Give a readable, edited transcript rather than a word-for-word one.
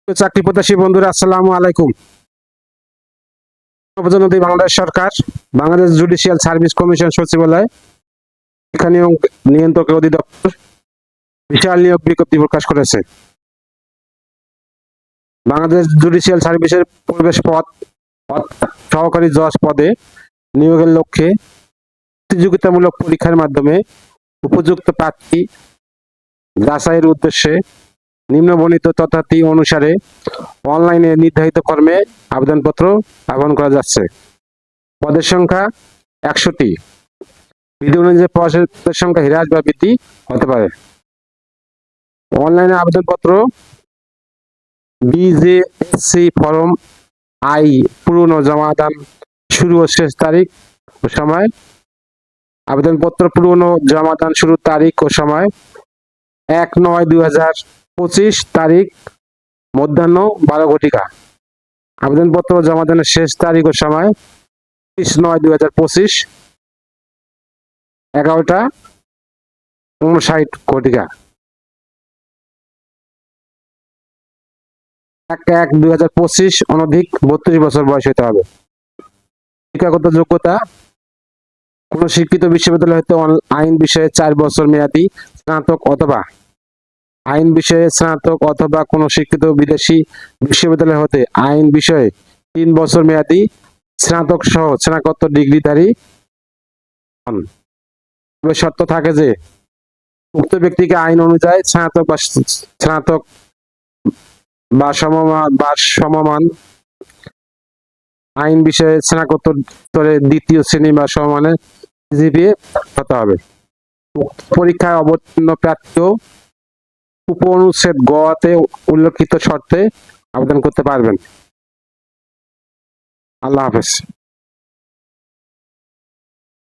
চাকরি প্রত্যাশী বন্ধুরা, আসসালামু আলাইকুম। প্রধানমন্ত্রী বাংলাদেশ সরকার, বাংলাদেশ জুডিশিয়াল সার্ভিস কমিশন সচিবালয়, শিক্ষা নিয়ন্ত্রক অধিদপ্তর বিশাল নিয়োগ বিজ্ঞপ্তি প্রকাশ করেছে। বাংলাদেশ জুডিশিয়াল সার্ভিসের প্রবেশ পদ সহকারী জজ পদে নিয়োগের লক্ষ্যে প্রতিযোগিতামূলক পরীক্ষার মাধ্যমে উপযুক্ত প্রার্থী যাচাইয়ের উদ্দেশ্যে নিম্নবর্ণিত তথ্যাদি অনুসারে অনলাইনে নির্ধারিত কর্মে আবেদনপত্র আহ্বান করা যাচ্ছে। পদের সংখ্যা 100টি। বিধি অনুযায়ী পদের সংখ্যা হ্রাস বা বৃদ্ধি হতে পারে। অনলাইনে আবেদনপত্র বিজেএসসি ফর্ম আই পূরণ ও জমাদান শুরু ও শেষ তারিখ ও সময়। আবেদনপত্র পূরণ ও জমাদান শুরুর তারিখ ও সময় 1/9/2025 তারিখ মধ্যাহ্ন 12 ঘটিকা। আবেদনপত্র জমাদানের শেষ তারিখ ও সময় 30/9/2025 11:59 ঘটিকা। 1/1/2025 অনধিক 32 বছর বয়স হতে হবে। শিক্ষাগত যোগ্যতা: কোন শিক্ষিত বিশ্ববিদ্যালয় হতে আইন বিষয়ে 4 বছর মেয়াদী স্নাতক অথবা আইন বিষয়ে স্নাতক অথবা কোন শিক্ষিত বিদেশি বিশ্ববিদ্যালয় হতে আইন বিষয়ে 3 বছর মেয়াদী স্নাতক সহ স্নাতকোত্তর ডিগ্রিধারী হন। তবে শর্ত থাকে যে উক্ত ব্যক্তিকে আইন অনুযায়ী স্নাতক বা সমমান আইন বিষয়ে স্নাতকোত্তরে দ্বিতীয় শ্রেণী বা সমমানের জিপিএ হতে হবে। পরীক্ষায় অবতীর্ণ প্রার্থীও উপঅনুচ্ছেদ গ-তে উল্লেখিত শর্তে আবেদন করতে পারবেন। আল্লাহ হাফেজ।